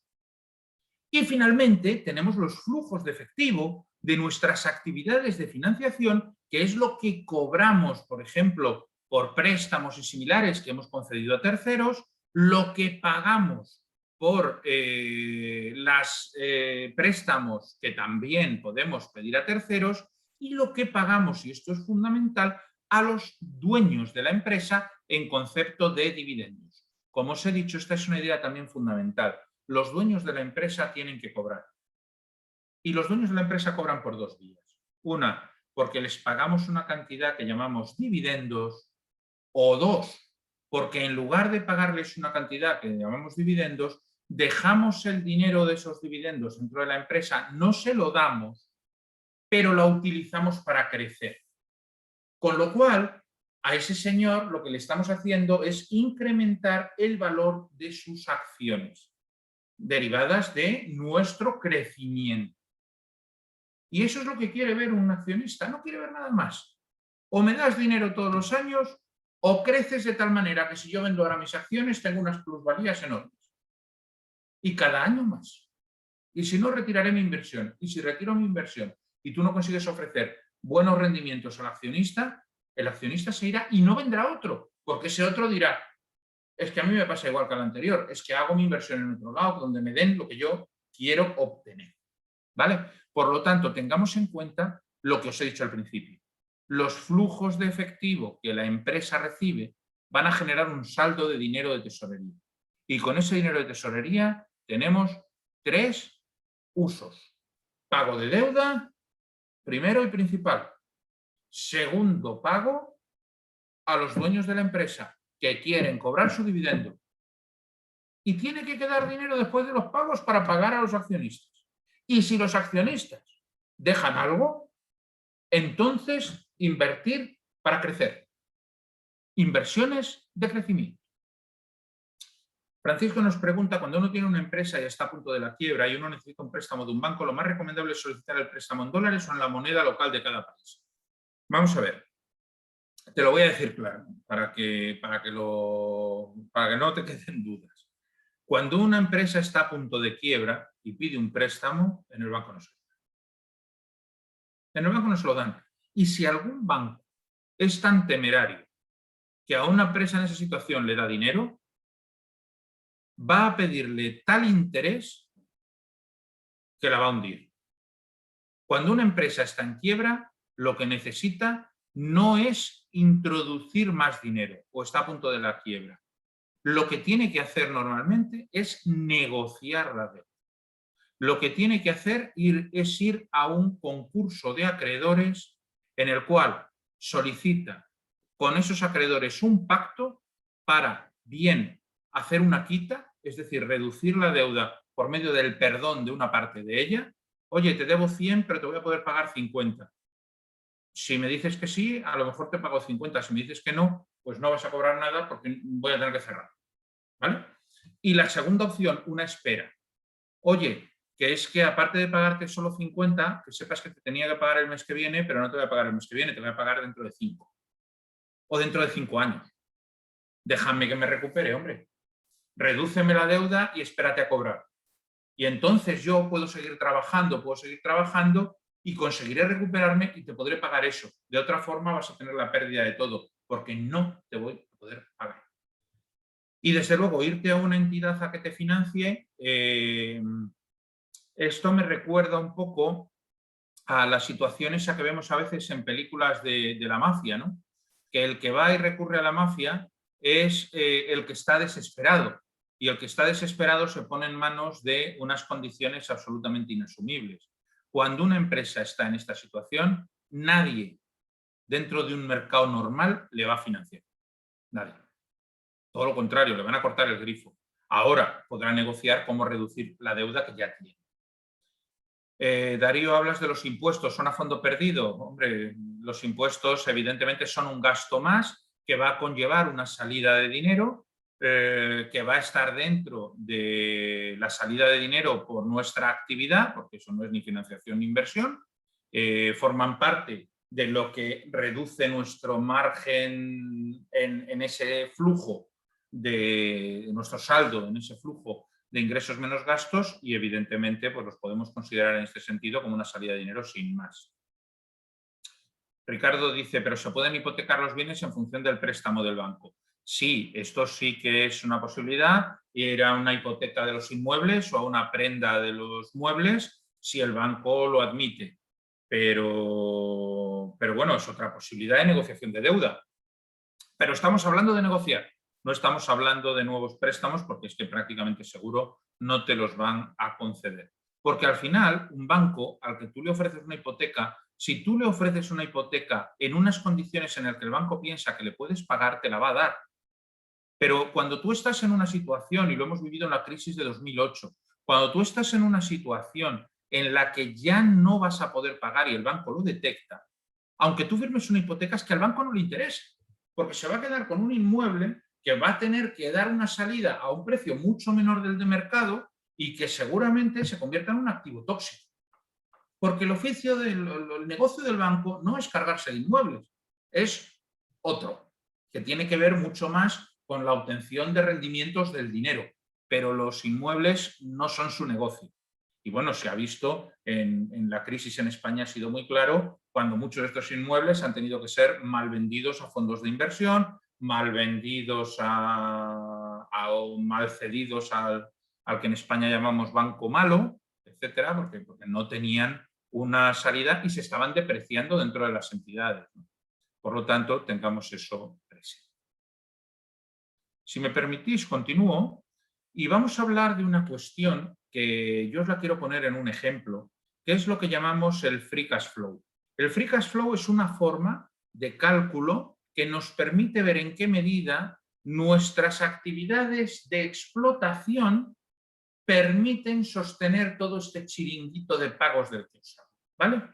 Y finalmente tenemos los flujos de efectivo de nuestras actividades de financiación, que es lo que cobramos, por ejemplo, por préstamos y similares que hemos concedido a terceros, lo que pagamos por los préstamos que también podemos pedir a terceros y lo que pagamos, y esto es fundamental, a los dueños de la empresa en concepto de dividendos. Como os he dicho, esta es una idea también fundamental. Los dueños de la empresa tienen que cobrar. Y los dueños de la empresa cobran por dos vías. Una, porque les pagamos una cantidad que llamamos dividendos, o dos, porque en lugar de pagarles una cantidad que llamamos dividendos, dejamos el dinero de esos dividendos dentro de la empresa, no se lo damos, pero lo utilizamos para crecer. Con lo cual, a ese señor lo que le estamos haciendo es incrementar el valor de sus acciones, derivadas de nuestro crecimiento. Y eso es lo que quiere ver un accionista, no quiere ver nada más. O me das dinero todos los años, o creces de tal manera que si yo vendo ahora mis acciones tengo unas plusvalías enormes. Y cada año más. Y si no, retiraré mi inversión. Y si retiro mi inversión y tú no consigues ofrecer buenos rendimientos al accionista, el accionista se irá y no vendrá otro, porque ese otro dirá, es que a mí me pasa igual que al anterior, es que hago mi inversión en otro lado donde me den lo que yo quiero obtener. ¿Vale? Por lo tanto, tengamos en cuenta lo que os he dicho al principio. Los flujos de efectivo que la empresa recibe van a generar un saldo de dinero de tesorería. Y con ese dinero de tesorería tenemos tres usos. Pago de deuda, primero y principal. Segundo, pago a los dueños de la empresa que quieren cobrar su dividendo. Y tiene que quedar dinero después de los pagos para pagar a los accionistas. Y si los accionistas dejan algo, entonces invertir para crecer. Inversiones de crecimiento. Francisco nos pregunta, cuando uno tiene una empresa y está a punto de la quiebra y uno necesita un préstamo de un banco, ¿lo más recomendable es solicitar el préstamo en dólares o en la moneda local de cada país? Vamos a ver. Te lo voy a decir claro, para que no te queden dudas. Cuando una empresa está a punto de quiebra y pide un préstamo, en el banco no se lo dan. En el banco no se lo dan. Y si algún banco es tan temerario que a una empresa en esa situación le da dinero, va a pedirle tal interés que la va a hundir. Cuando una empresa está en quiebra, lo que necesita no es introducir más dinero o está a punto de la quiebra. Lo que tiene que hacer normalmente es negociar la deuda. Lo que tiene que hacer es ir a un concurso de acreedores en el cual solicita con esos acreedores un pacto para bien hacer una quita, es decir, reducir la deuda por medio del perdón de una parte de ella. Oye, te debo 100, pero te voy a poder pagar 50. Si me dices que sí, a lo mejor te pago 50. Si me dices que no, pues no vas a cobrar nada porque voy a tener que cerrar. ¿Vale? Y la segunda opción, una espera. Oye, que es que aparte de pagarte solo 50, que sepas que te tenía que pagar el mes que viene, pero no te voy a pagar el mes que viene, te voy a pagar dentro de 5. O dentro de 5 años. Déjame que me recupere, hombre. Redúceme la deuda y espérate a cobrar. Y entonces yo puedo seguir trabajando y conseguiré recuperarme y te podré pagar eso. De otra forma vas a tener la pérdida de todo, porque no te voy a poder pagar. Y desde luego, irte a una entidad a que te financie Esto me recuerda un poco a las situaciones a que vemos a veces en películas de la mafia, ¿no? Que el que va y recurre a la mafia es el que está desesperado, y el que está desesperado se pone en manos de unas condiciones absolutamente inasumibles. Cuando una empresa está en esta situación, nadie dentro de un mercado normal le va a financiar. Nadie. Todo lo contrario, le van a cortar el grifo. Ahora podrá negociar cómo reducir la deuda que ya tiene. Darío, hablas de los impuestos, ¿son a fondo perdido? Hombre, los impuestos evidentemente son un gasto más que va a conllevar una salida de dinero, que va a estar dentro de la salida de dinero por nuestra actividad, porque eso no es ni financiación ni inversión, forman parte de lo que reduce nuestro margen en ese flujo de nuestro saldo, en ese flujo de ingresos menos gastos, y evidentemente pues los podemos considerar en este sentido como una salida de dinero sin más. Ricardo dice, pero ¿se pueden hipotecar los bienes en función del préstamo del banco? Sí, esto sí que es una posibilidad, ir a una hipoteca de los inmuebles o a una prenda de los muebles si el banco lo admite. Pero bueno, es otra posibilidad de negociación de deuda. Pero estamos hablando de negociar, no estamos hablando de nuevos préstamos, porque es que prácticamente seguro no te los van a conceder. Porque al final, un banco al que tú le ofreces una hipoteca, si tú le ofreces una hipoteca en unas condiciones en las que el banco piensa que le puedes pagar, te la va a dar. Pero cuando tú estás en una situación, y lo hemos vivido en la crisis de 2008, cuando tú estás en una situación en la que ya no vas a poder pagar y el banco lo detecta, aunque tú firmes una hipoteca, es que al banco no le interesa, porque se va a quedar con un inmueble que va a tener que dar una salida a un precio mucho menor del de mercado y que seguramente se convierta en un activo tóxico. Porque el negocio del banco no es cargarse de inmuebles, es otro, que tiene que ver mucho más con la obtención de rendimientos del dinero, pero los inmuebles no son su negocio. Y bueno, se ha visto en la crisis en España, ha sido muy claro, cuando muchos de estos inmuebles han tenido que ser mal vendidos a fondos de inversión, mal vendidos o mal cedidos al que en España llamamos banco malo, etcétera, porque no tenían una salida y se estaban depreciando dentro de las entidades, ¿no? Por lo tanto, tengamos eso presente. Si me permitís, continúo y vamos a hablar de una cuestión que yo os la quiero poner en un ejemplo, que es lo que llamamos el free cash flow. El free cash flow es una forma de cálculo que nos permite ver en qué medida nuestras actividades de explotación permiten sostener todo este chiringuito de pagos del que os hablo, ¿vale?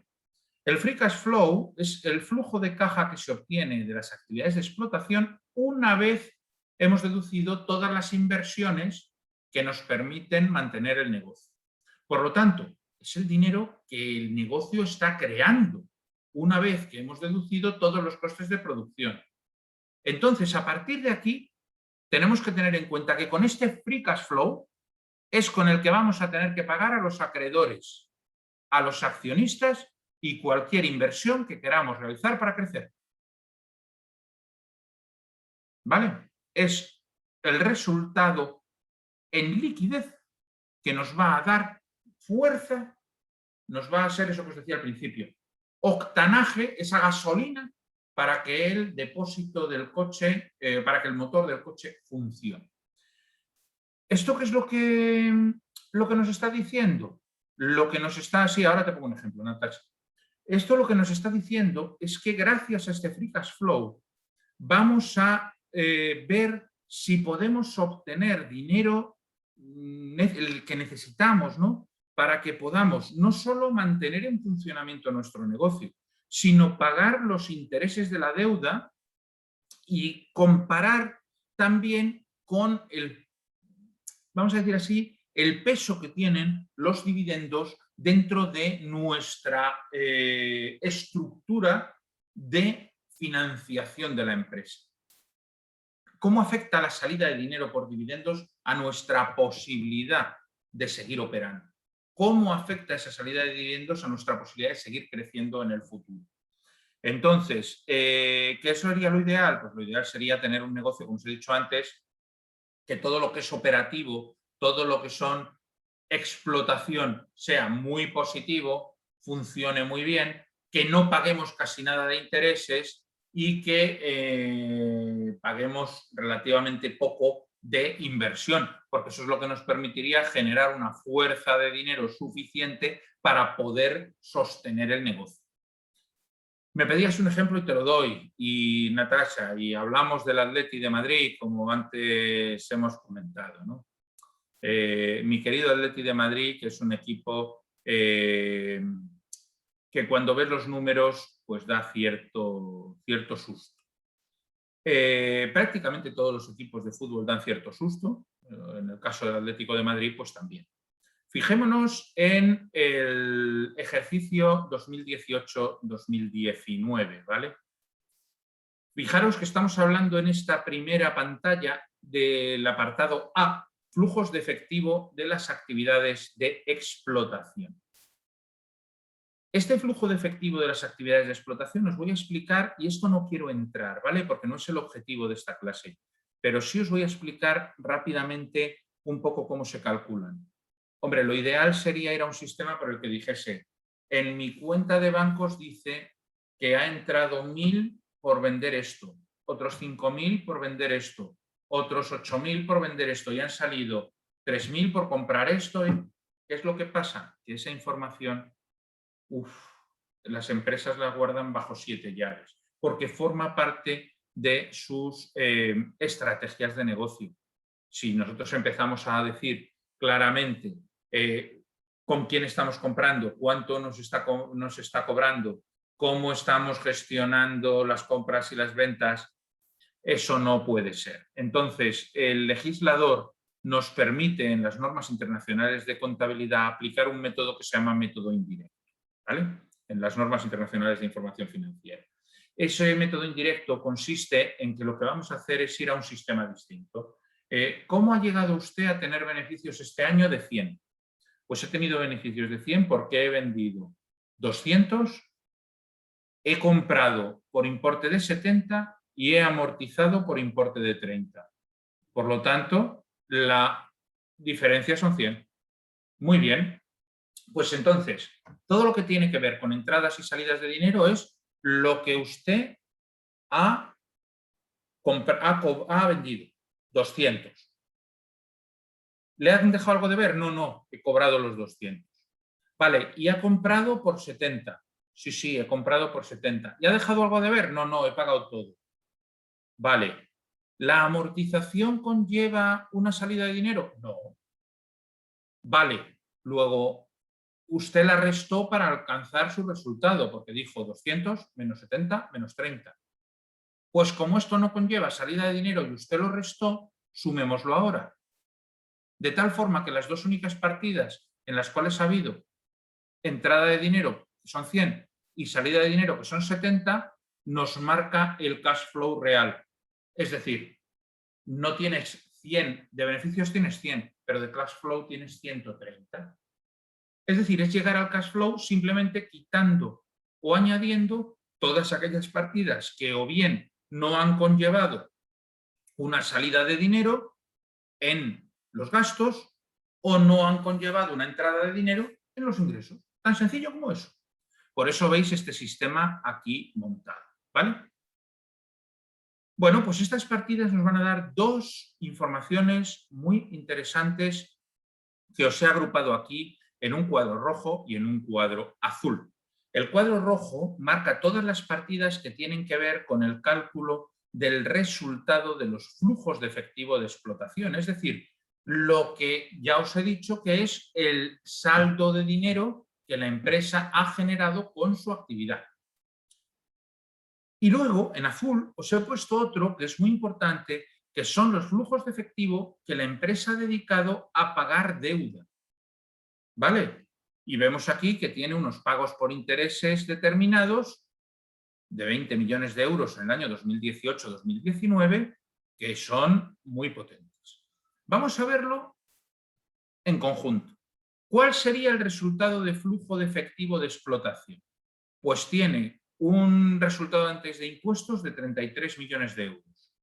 El free cash flow es el flujo de caja que se obtiene de las actividades de explotación una vez hemos deducido todas las inversiones que nos permiten mantener el negocio. Por lo tanto, es el dinero que el negocio está creando una vez que hemos deducido todos los costes de producción. Entonces, a partir de aquí, tenemos que tener en cuenta que con este free cash flow es con el que vamos a tener que pagar a los acreedores, a los accionistas y cualquier inversión que queramos realizar para crecer. ¿Vale? Es el resultado en liquidez que nos va a dar fuerza, nos va a ser eso que os decía al principio, octanaje, esa gasolina para que el depósito del coche, para que el motor del coche funcione. ¿Esto qué es lo que nos está diciendo? Lo que nos está, sí, ahora te pongo un ejemplo, Natasha. Esto lo que nos está diciendo es que gracias a este free cash flow vamos a ver si podemos obtener dinero el que necesitamos, ¿no? Para que podamos no solo mantener en funcionamiento nuestro negocio, sino pagar los intereses de la deuda y comparar también con vamos a decir así, el peso que tienen los dividendos dentro de nuestra estructura de financiación de la empresa. ¿Cómo afecta la salida de dinero por dividendos a nuestra posibilidad de seguir operando? ¿Cómo afecta esa salida de dividendos a nuestra posibilidad de seguir creciendo en el futuro? Entonces, ¿qué sería lo ideal? Pues lo ideal sería tener un negocio, como os he dicho antes, que todo lo que es operativo, todo lo que son explotación sea muy positivo, funcione muy bien, que no paguemos casi nada de intereses y que paguemos relativamente poco de inversión, porque eso es lo que nos permitiría generar una fuerza de dinero suficiente para poder sostener el negocio. Me pedías un ejemplo y te lo doy, y Natasha, y hablamos del Atleti de Madrid, como antes hemos comentado, ¿no? Mi querido Atleti de Madrid, que es un equipo que cuando ves los números, pues da cierto susto. Prácticamente todos los equipos de fútbol dan cierto susto, en el caso del Atlético de Madrid, pues también. Fijémonos en el ejercicio 2018-2019, ¿vale? Fijaros que estamos hablando en esta primera pantalla del apartado A, flujos de efectivo de las actividades de explotación. Este flujo de efectivo de las actividades de explotación os voy a explicar, y esto no quiero entrar, ¿vale? Porque no es el objetivo de esta clase, pero sí os voy a explicar rápidamente un poco cómo se calculan. Hombre, lo ideal sería ir a un sistema por el que dijese, en mi cuenta de bancos dice que ha entrado 1.000 por vender esto, otros 5.000 por vender esto, otros 8.000 por vender esto, y han salido 3.000 por comprar esto. ¿Qué es lo que pasa? Que esa información, las empresas la guardan bajo 7 llaves, porque forma parte de sus estrategias de negocio. Si nosotros empezamos a decir claramente con quién estamos comprando, cuánto nos está cobrando, cómo estamos gestionando las compras y las ventas, eso no puede ser. Entonces, el legislador nos permite en las normas internacionales de contabilidad aplicar un método que se llama método indirecto, ¿vale? En las normas internacionales de información financiera. Ese método indirecto consiste en que lo que vamos a hacer es ir a un sistema distinto. ¿Cómo ha llegado usted a tener beneficios este año de 100? Pues he tenido beneficios de 100 porque he vendido 200, he comprado por importe de 70 y he amortizado por importe de 30. Por lo tanto, la diferencia son 100. Muy bien. Pues entonces, todo lo que tiene que ver con entradas y salidas de dinero es lo que usted ha vendido, 200. ¿Le han dejado algo de ver? No, no, he cobrado los 200. Vale, ¿y ha comprado por 70? Sí, sí, he comprado por 70. ¿Y ha dejado algo de ver? No, no, he pagado todo. Vale, ¿la amortización conlleva una salida de dinero? No. Vale, luego usted la restó para alcanzar su resultado, porque dijo 200 menos 70 menos 30. Pues como esto no conlleva salida de dinero y usted lo restó, sumémoslo ahora. De tal forma que las dos únicas partidas en las cuales ha habido entrada de dinero, que son 100, y salida de dinero, que son 70, nos marca el cash flow real. Es decir, no tienes 100, de beneficios tienes 100, pero de cash flow tienes 130. Es decir, es llegar al cash flow simplemente quitando o añadiendo todas aquellas partidas que o bien no han conllevado una salida de dinero en los gastos o no han conllevado una entrada de dinero en los ingresos. Tan sencillo como eso. Por eso veis este sistema aquí montado, ¿vale? Bueno, pues estas partidas nos van a dar dos informaciones muy interesantes que os he agrupado aquí en un cuadro rojo y en un cuadro azul. El cuadro rojo marca todas las partidas que tienen que ver con el cálculo del resultado de los flujos de efectivo de explotación, es decir, lo que ya os he dicho que es el saldo de dinero que la empresa ha generado con su actividad. Y luego, en azul, os he puesto otro que es muy importante, que son los flujos de efectivo que la empresa ha dedicado a pagar deuda. ¿Vale? Y vemos aquí que tiene unos pagos por intereses determinados de 20 millones de euros en el año 2018-2019, que son muy potentes. Vamos a verlo en conjunto. ¿Cuál sería el resultado de flujo de efectivo de explotación? Pues tiene un resultado antes de impuestos de 33 millones de euros.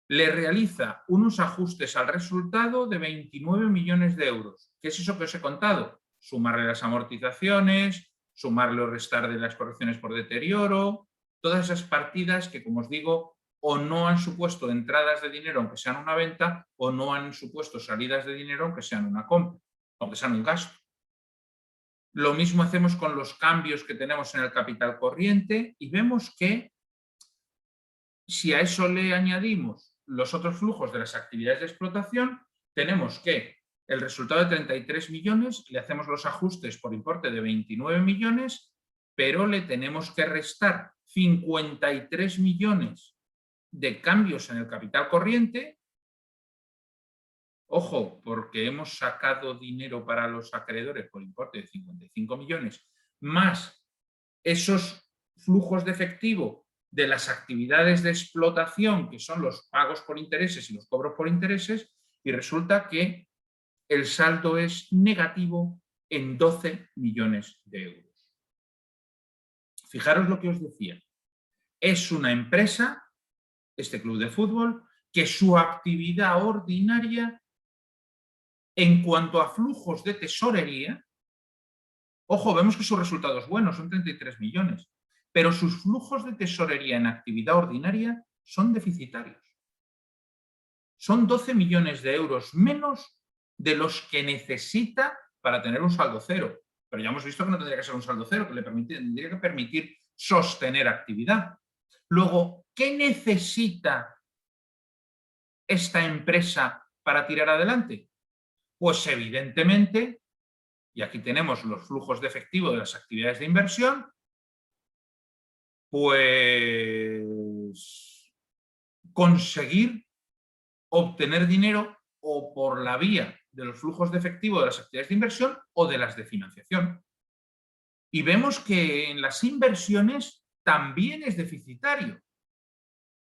le realiza unos ajustes al resultado de 29 millones de euros. ¿Qué es eso que os he contado? Sumarle las amortizaciones, sumarle o restar de las correcciones por deterioro, todas esas partidas que, como os digo, o no han supuesto entradas de dinero aunque sean una venta, o no han supuesto salidas de dinero aunque sean una compra, aunque sean un gasto. Lo mismo hacemos con los cambios que tenemos en el capital corriente y vemos que si a eso le añadimos los otros flujos de las actividades de explotación, tenemos que el resultado de 33 millones, le hacemos los ajustes por importe de 29 millones, pero le tenemos que restar 53 millones de cambios en el capital corriente. Ojo, porque hemos sacado dinero para los acreedores por importe de 55 millones, más esos flujos de efectivo de las actividades de explotación, que son los pagos por intereses y los cobros por intereses, y resulta que el saldo es negativo en 12 millones de euros. Fijaros lo que os decía. Es una empresa, este club de fútbol, que su actividad ordinaria, en cuanto a flujos de tesorería, ojo, vemos que su resultado es bueno, son 33 millones, pero sus flujos de tesorería en actividad ordinaria son deficitarios. Son 12 millones de euros menos de los que necesita para tener un saldo cero. Pero ya hemos visto que no tendría que ser un saldo cero, que le tendría que permitir sostener actividad. Luego, ¿qué necesita esta empresa para tirar adelante? Pues evidentemente, y aquí tenemos los flujos de efectivo de las actividades de inversión, pues conseguir obtener dinero o por la vía de los flujos de efectivo de las actividades de inversión o de las de financiación. Y vemos que en las inversiones también es deficitario,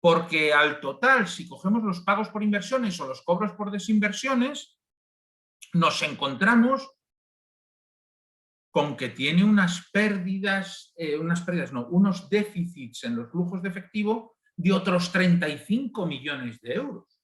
porque al total, si cogemos los pagos por inversiones o los cobros por desinversiones, nos encontramos con que tiene unos déficits en los flujos de efectivo de otros 35 millones de euros.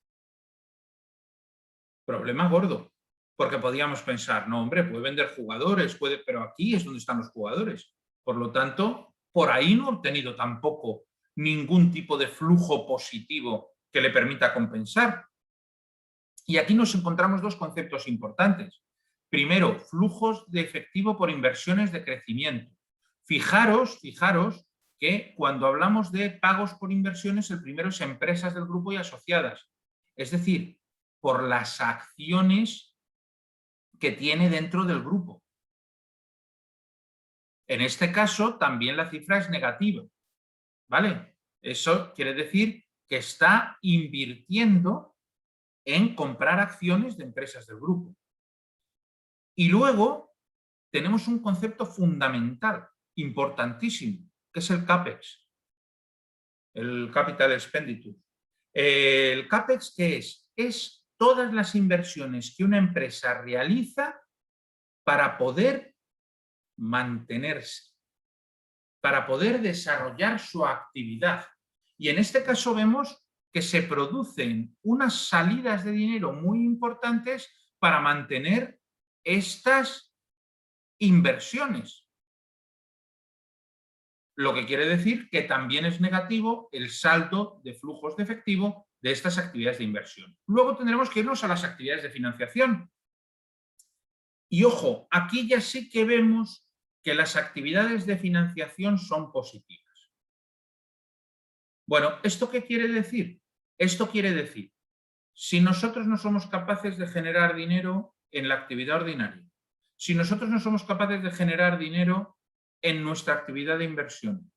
Problema gordo, porque podíamos pensar, no, hombre, puede vender jugadores, pero aquí es donde están los jugadores. Por lo tanto, por ahí no ha obtenido tampoco ningún tipo de flujo positivo que le permita compensar. Y aquí nos encontramos dos conceptos importantes. Primero, flujos de efectivo por inversiones de crecimiento. Fijaros que cuando hablamos de pagos por inversiones, el primero es empresas del grupo y asociadas. Es decir, por las acciones que tiene dentro del grupo. En este caso, también la cifra es negativa, ¿vale? Eso quiere decir que está invirtiendo en comprar acciones de empresas del grupo. Y luego tenemos un concepto fundamental, importantísimo, que es el CAPEX, el Capital Expenditure. ¿El CAPEX qué es? Es todas las inversiones que una empresa realiza para poder mantenerse, para poder desarrollar su actividad. Y en este caso vemos que se producen unas salidas de dinero muy importantes para mantener estas inversiones. Lo que quiere decir que también es negativo el saldo de flujos de efectivo de estas actividades de inversión. Luego tendremos que irnos a las actividades de financiación. Y ojo, aquí ya sí que vemos que las actividades de financiación son positivas. Bueno, ¿esto qué quiere decir? Esto quiere decir, si nosotros no somos capaces de generar dinero en la actividad ordinaria, si nosotros no somos capaces de generar dinero en nuestra actividad de inversión,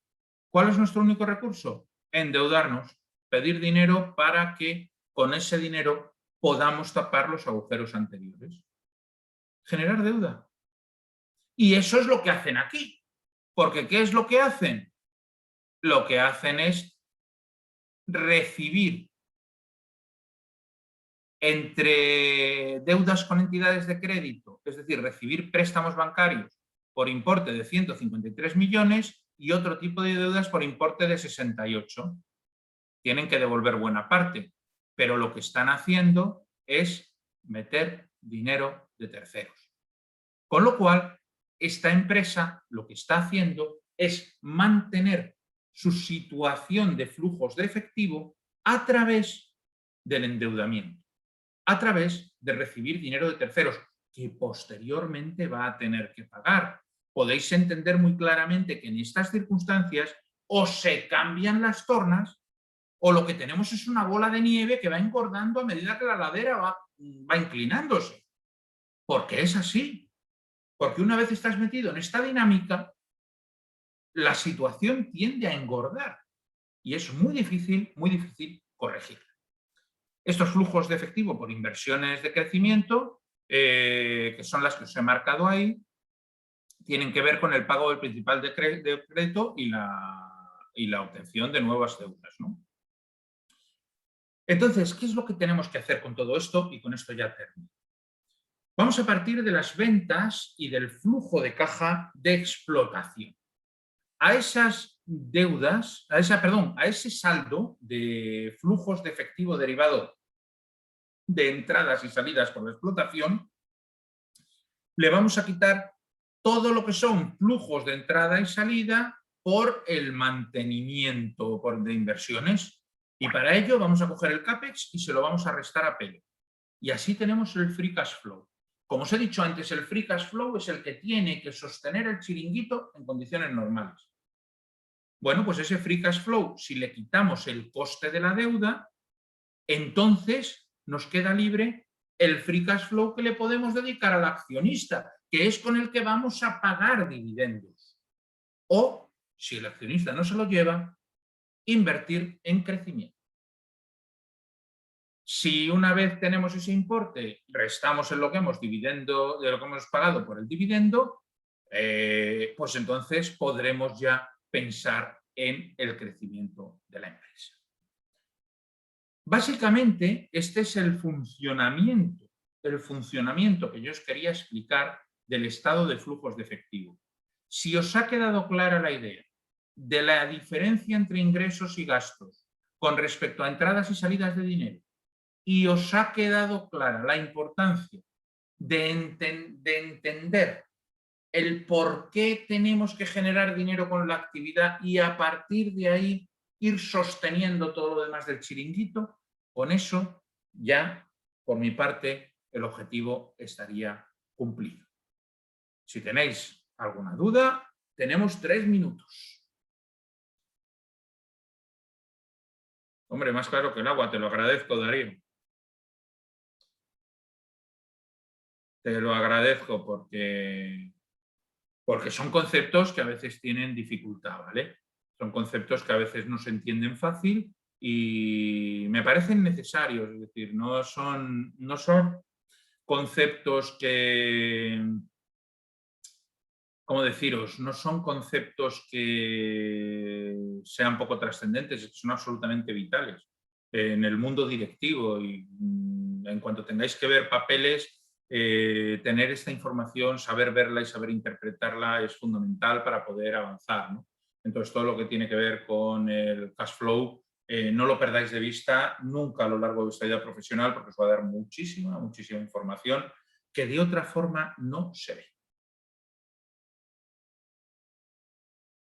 ¿cuál es nuestro único recurso? Endeudarnos, pedir dinero para que con ese dinero podamos tapar los agujeros anteriores. Generar deuda. Y eso es lo que hacen aquí. Porque ¿qué es lo que hacen? Lo que hacen es recibir entre deudas con entidades de crédito, es decir, recibir préstamos bancarios por importe de 153 millones y otro tipo de deudas por importe de 68. Tienen que devolver buena parte. pero lo que están haciendo es meter dinero de terceros. Con lo cual, esta empresa lo que está haciendo es mantener su situación de flujos de efectivo a través del endeudamiento, a través de recibir dinero de terceros, que posteriormente va a tener que pagar. Podéis entender muy claramente que en estas circunstancias o se cambian las tornas o lo que tenemos es una bola de nieve que va engordando a medida que la ladera va inclinándose. Porque es así. Porque una vez estás metido en esta dinámica, la situación tiende a engordar y es muy difícil corregirla. Estos flujos de efectivo por inversiones de crecimiento, que son las que os he marcado ahí, tienen que ver con el pago del principal de crédito y la obtención de nuevas deudas, ¿no? Entonces, ¿qué es lo que tenemos que hacer con todo esto? Y con esto ya termino. Vamos a partir de las ventas y del flujo de caja de explotación. A esas deudas, a ese saldo de flujos de efectivo derivado de entradas y salidas por la explotación, le vamos a quitar todo lo que son flujos de entrada y salida por el mantenimiento de inversiones. Y para ello vamos a coger el CAPEX y se lo vamos a restar a pelo. Y así tenemos el free cash flow. Como os he dicho antes, el free cash flow es el que tiene que sostener el chiringuito en condiciones normales. Bueno, pues ese free cash flow, si le quitamos el coste de la deuda, entonces nos queda libre el free cash flow que le podemos dedicar al accionista, que es con el que vamos a pagar dividendos. O, si el accionista no se lo lleva, invertir en crecimiento. Si una vez tenemos ese importe, restamos en lo que hemos pagado por el dividendo, pues entonces podremos ya pensar en el crecimiento de la empresa. Básicamente, este es el funcionamiento que yo os quería explicar del estado de flujos de efectivo. Si os ha quedado clara la idea de la diferencia entre ingresos y gastos con respecto a entradas y salidas de dinero, y os ha quedado clara la importancia de entender el por qué tenemos que generar dinero con la actividad y a partir de ahí ir sosteniendo todo lo demás del chiringuito, con eso ya, por mi parte, el objetivo estaría cumplido. Si tenéis alguna duda, tenemos 3 minutos. Hombre, más claro que el agua, te lo agradezco, Darío. Te lo agradezco porque son conceptos que a veces tienen dificultad, ¿vale? Son conceptos que a veces no se entienden fácil y me parecen necesarios, es decir, no son conceptos que, ¿cómo deciros? No son conceptos que sean poco trascendentes, son absolutamente vitales en el mundo directivo y en cuanto tengáis que ver papeles, tener esta información, saber verla y saber interpretarla es fundamental para poder avanzar, ¿no? Entonces, todo lo que tiene que ver con el cash flow, no lo perdáis de vista nunca a lo largo de vuestra vida profesional porque os va a dar muchísima información que de otra forma no se ve.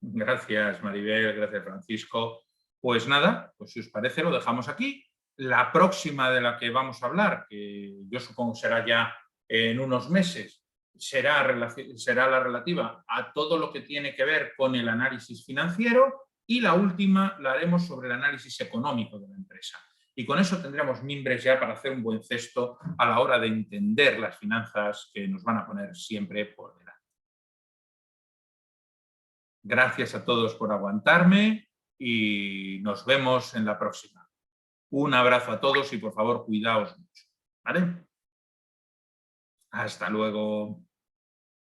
Gracias, Maribel, gracias, Francisco. Pues nada, pues si os parece lo dejamos aquí. La próxima de la que vamos a hablar, que yo supongo será ya en unos meses, será la relativa a todo lo que tiene que ver con el análisis financiero y la última la haremos sobre el análisis económico de la empresa. Y con eso tendremos mimbres ya para hacer un buen cesto a la hora de entender las finanzas que nos van a poner siempre por delante. Gracias a todos por aguantarme y nos vemos en la próxima. Un abrazo a todos y por favor cuidaos mucho, ¿vale? Hasta luego.